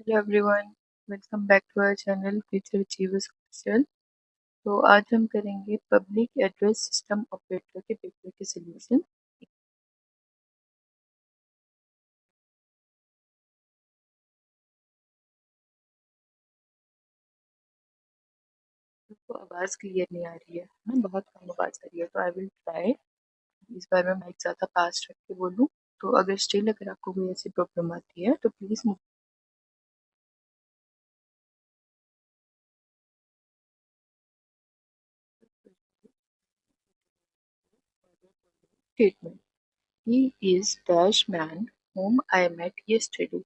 Hello everyone, welcome back to our channel future achievers official. तो आज हम करेंगे पब्लिक एड्रेस सिस्टम ऑपरेटर के पेपर के सोल्यूशन। तो आवाज़ क्लियर नहीं आ रही है ना, बहुत कम आवाज़ आ रही है, तो आई विल ट्राई इस बार मैं माइक ज़्यादा पास रख के बोलूँ। तो अगर आपको कोई ऐसी प्रॉब्लम आती है तो please statement he is dash man whom I met yesterday.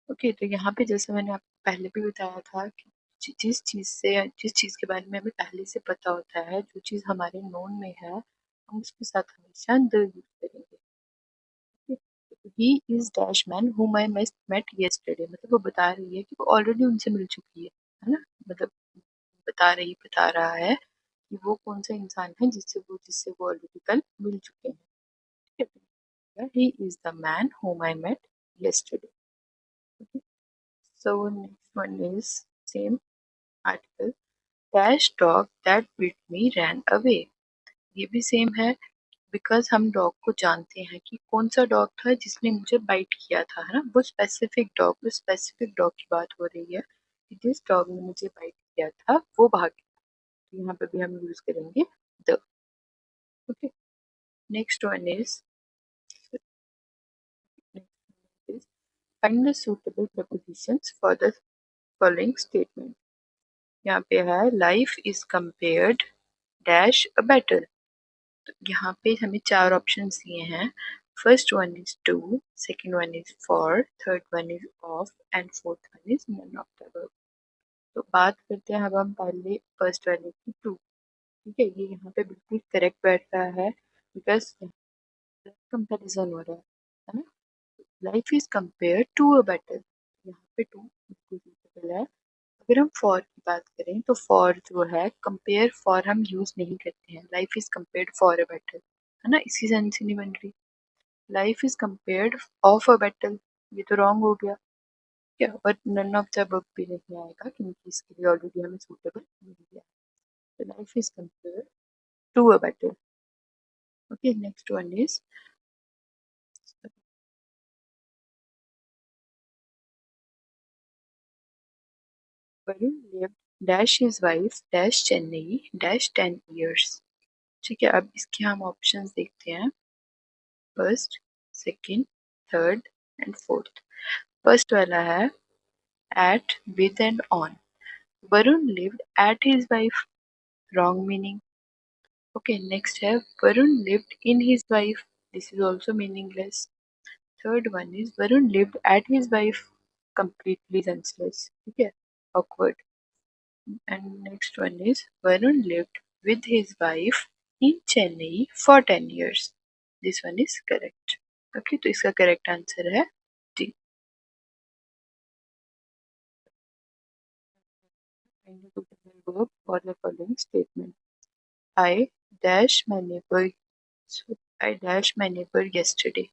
Okay, तो यहाँ पे जैसे मैंने आपको पहले भी बताया था कि जिस चीज़ के बारे में हमें पहले से पता होता है, जो चीज़ हमारे नोन में है, हम उसके साथ हमेशा द यूज करेंगे। ही is dash man whom I met yesterday, मतलब वो बता रही है कि वो ऑलरेडी उनसे मिल चुकी है ना। मतलब बता रहा है कि वो कौन सा इंसान है जिससे वो ऑलरेडी कल मिल चुके हैं। ठीक है, he is the man whom I met yesterday. Okay. So next one is same article. Dash dog that bit me ran away. ये भी सेम है, बिकॉज हम डॉग को जानते हैं कि कौन सा डॉग था जिसने मुझे बाइट किया था, है ना। वो स्पेसिफिक डॉग की बात हो रही है कि जिस डॉग ने मुझे बाइट किया था वो भाग गया। तो यहाँ पे भी हम यूज करेंगे the. Okay, next one is find the suitable prepositions for the following statement. यहाँ पे है life is compared dash a battle. तो यहाँ पे हमें चार ऑप्शंस दिए हैं। First one is to, second one is for, third one is of and fourth one is none of the above. तो बात करते हैं अब हम पहले फर्स्ट वाले की, टू। ठीक है, ये यहाँ पे बिल्कुल करेक्ट बैठ रहा है, बिकॉज कंपेरिजन हो रहा है ना। Life is compare to a battle, यहाँ पे टू बिल्कुल suitable है। अगर हम फॉर की बात करें तो फॉर जो है, कंपेयर फॉर हम यूज नहीं करते हैं। Life is compared for a battle, है ना, इसी सेंस ही नहीं बन रही। Life is compared of a battle, ये तो रॉन्ग हो गया क्या। But none of the above भी नहीं आएगा क्योंकि इसके लिए ऑलरेडी हमें सूटेबल मिल गया। तो life is compared to a battle. Okay, next one is Varun lived dash his wife dash Chennai dash 10 years। ठीक है, अब इसके हम ऑप्शंस देखते हैं। First, second, third and fourth. First वाला है at, with and on. Varun lived at his wife, wrong meaning. Okay, next है Varun lived in his wife. This is also meaningless. Third one is Varun lived at his wife. Completely senseless. ठीक है, awkward. And next one is Varun lived with his wife in Chennai for 10 years. This one is correct. Okay, तो इसका correct answer है D. Find a suitable verb for the following statement. I dash my neighbor. I dash my neighbor yesterday.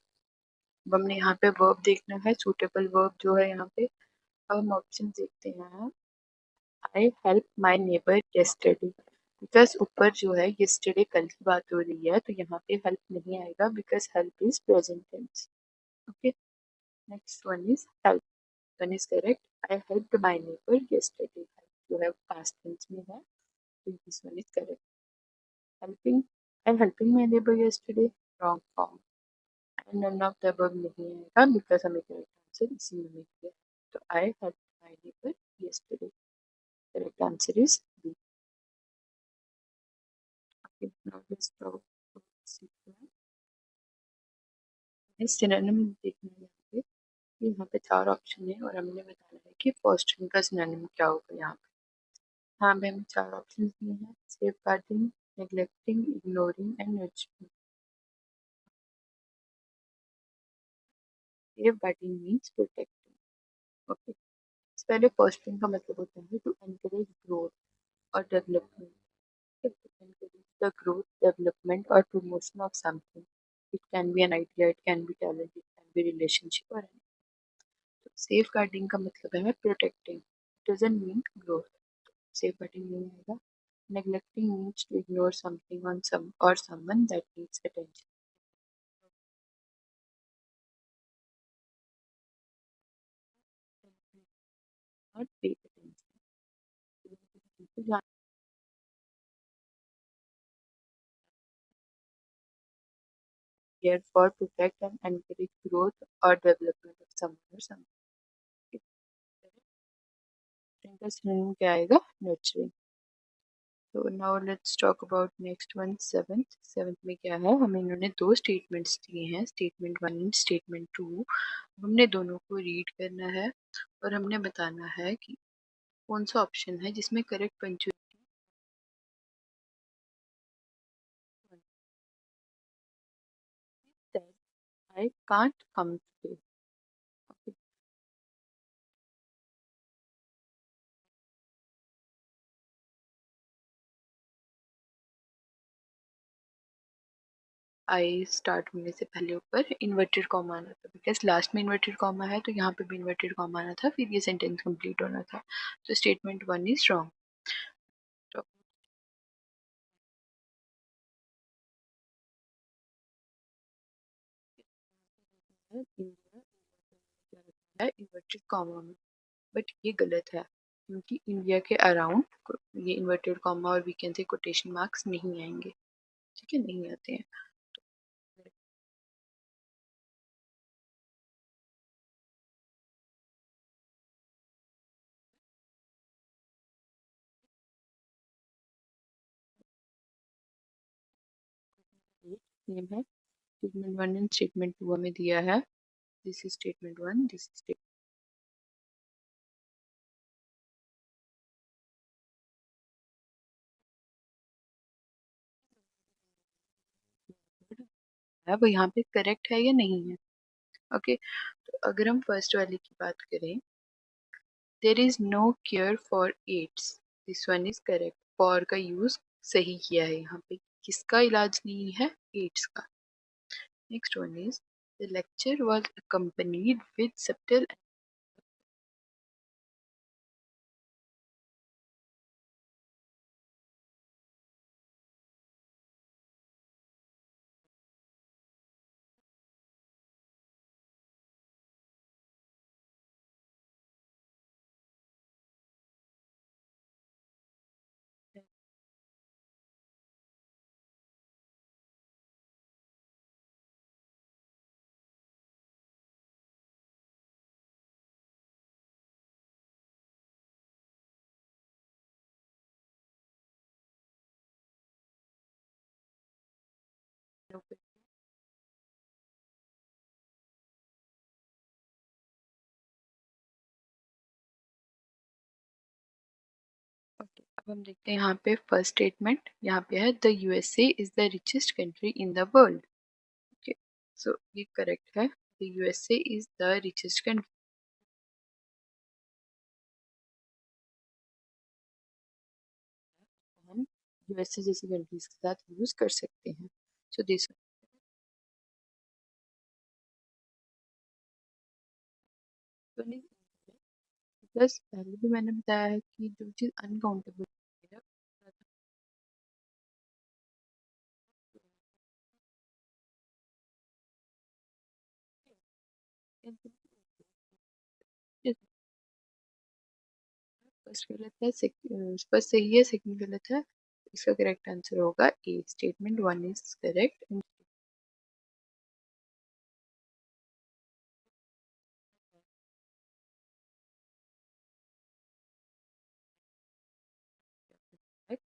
अब हमने यहाँ पे verb देखना है, suitable verb जो है यहाँ पे। अब हम ऑप्शन देखते हैं। आई help my neighbour yesterday, because ऊपर जो है yesterday कल की बात हो रही है, तो यहाँ पे हेल्प नहीं आएगा because help is present tense. Okay, next one is help, one is correct. I help my neighbour yesterday, जो है पास्ट टेंस में है, तो this one is correct. Helping, I helping my neighbour yesterday, wrong form. None of the above नहीं आएगा because हमें correct answer इसी में मिल गया। तो I help my neighbour yesterday, correct answer is B. Okay, now let's talk about sequence. Synonym देखना है यहाँ पे, यहाँ पे चार ऑप्शन है और हमने बताना है कि फर्स्ट का सिनोनिम क्या होगा। यहाँ पे हमें चार ऑप्शन दिए हैं। Safeguarding, neglecting, ignoring and nurturing. Safeguarding means protecting. Okay, पहले फर्स्ट का मतलब होता है टू एनकरेज ग्रोथ और development. To encourage the growth, development, or promotion of something. It can be an idea, it can be talent, it can be relationship or anything. Safeguarding का मतलब है protecting, doesn't mean growth. Safeguarding नहीं आएगा। Neglecting means to ignore something on some और someone that needs attention. Not pay attention. Therefore, protect and encourage growth or development of someone or something. का synonym क्या आएगा? Nurturing. So now let's talk about next one, seventh. Seventh में क्या है? हमें इन्होंने दो statements दिए हैं, statement 1 and statement 2. हमने दोनों को read करना है और हमने बताना है कि कौन सा ऑप्शन है जिसमें correct punctuation that I can't come today. Okay. I start होने से पहले ऊपर इन्वर्टेड कॉमा आना था, बिकॉज लास्ट में इन्वर्टेड कॉमा है तो यहाँ पे भी इन्वर्टेड कॉमा आना था, फिर ये सेंटेंस कंप्लीट होना था। तो स्टेटमेंट 1 इज रॉन्ग। तो इंडिया क्या रखा है इन्वर्टेड कॉमा में, बट ये गलत है क्योंकि इंडिया के अराउंड ये इन्वर्टेड कॉमा और we can say quotation marks नहीं आएंगे। ठीक है, नहीं आते हैं। सेम है, स्टेटमेंट 1 एंड स्टेटमेंट 2 हमें दिया है। This is statement 1, this is statement है, वो यहाँ पे करेक्ट है या नहीं है। ओके, तो अगर हम फर्स्ट वाले की बात करें, there is no care for aids, this one is correct. For का यूज सही किया है यहाँ पे, किसका इलाज नहीं है? एड्स का। Next one is the lecture was accompanied with subtle Okay, अब हम देखते हैं यहाँ पे फर्स्ट स्टेटमेंट, यहाँ पे है the USA is the richest country in the world. Okay, so ये करेक्ट है, the USA is the richest country. हम यूएसए जैसी कंट्रीज के साथ यूज कर सकते हैं। सो दिस प्लस पहले भी मैंने बताया है कि जो चीज़ अनकाउंटेबल है फर्स्ट गलत है, फर्स्ट सही है, सेकंड गलत है। इसका करेक्ट आंसर होगा A, statement 1 is correct.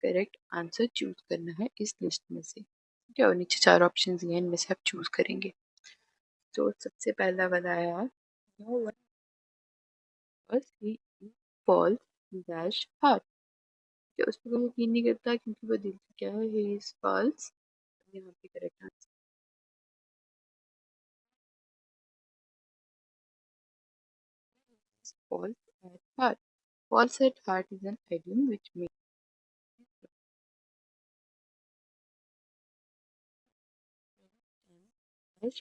Correct answer choose करना है इस लिस्ट में से। ठीक है, और नीचे चार ऑप्शन दिए हैं, इनमें से आप चूज करेंगे। तो सबसे पहला वाला है no one was he false dash heart, कि उस पर कोई यकीन नहीं करता क्योंकि वो दिल से क्या है, he is false। यहाँ पे correct answer is false at heart। False at heart is an idiom which means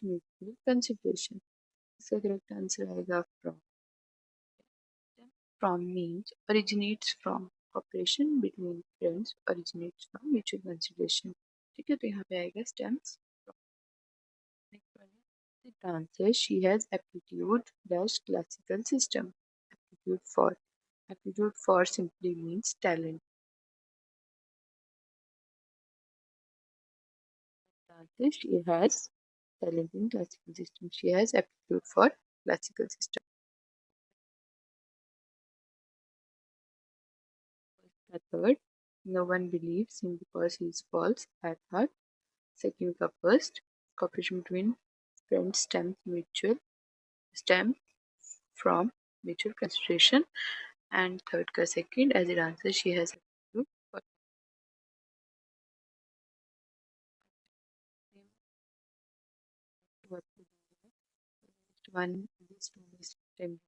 mutual consideration। इसका करेक्ट आंसर आएगा from. from means originates from, cooperation between friends originates from mutual consideration. ठीक है, तो यहाँ पे आएगा stems from. Next one is the dancer, she has aptitude dash classical system. Aptitude for simply means talent. Dancer, she has talent in classical system. She has aptitude for classical system. The third, no one believes him because he is false at heart. Second का first, cooperation between friends stem from mutual consideration. And third का second, as it answers, she has aptitude for what one is stem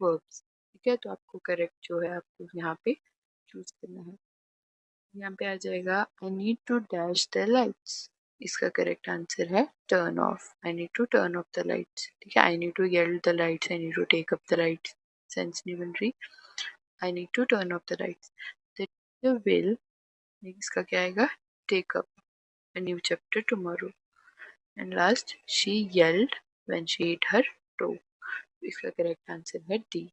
verbs. ठीक है, तो आपको correct जो है आपको यहाँ पे चूज करना है. यहाँ पे आ जाएगा I need to dash the lights. इसका करेक्ट आंसर है turn off. I need to turn off the lights. ठीक है, I need to yield the lights, I need to take up the lights. Sense नहीं बन रही. I need to turn off the lights. The will, इसका क्या आएगा, take up a new chapter tomorrow. And last, she yelled when she hit her toe. इसका correct answer है D.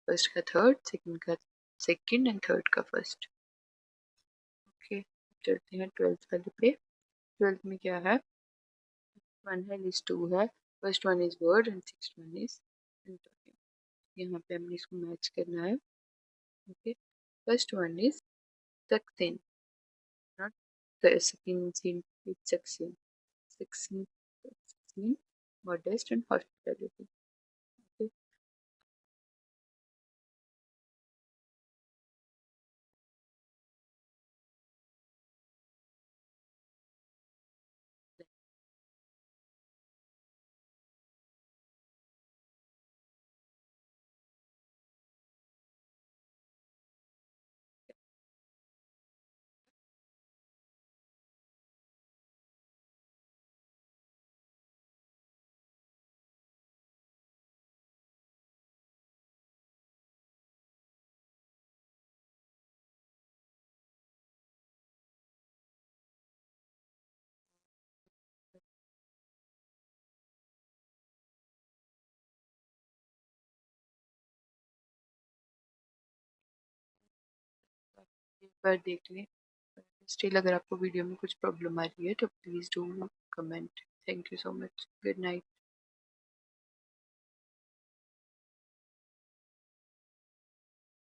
First का third, second का सेकंड एंड थर्ड का first. Okay, चलते हैं 12th वाले पे. 12th में क्या है, वन है, लिस्ट टू है. First one is word and sixth one is antonym. यहाँ पे हमने इसको मैच करना है. Okay, first one is suction, not suction, it's suction. Suction, modest and hospitality. Okay. एक बार देख लें. स्टिल अगर आपको वीडियो में कुछ प्रॉब्लम आ रही है तो please do comment. Thank you so much. Good night.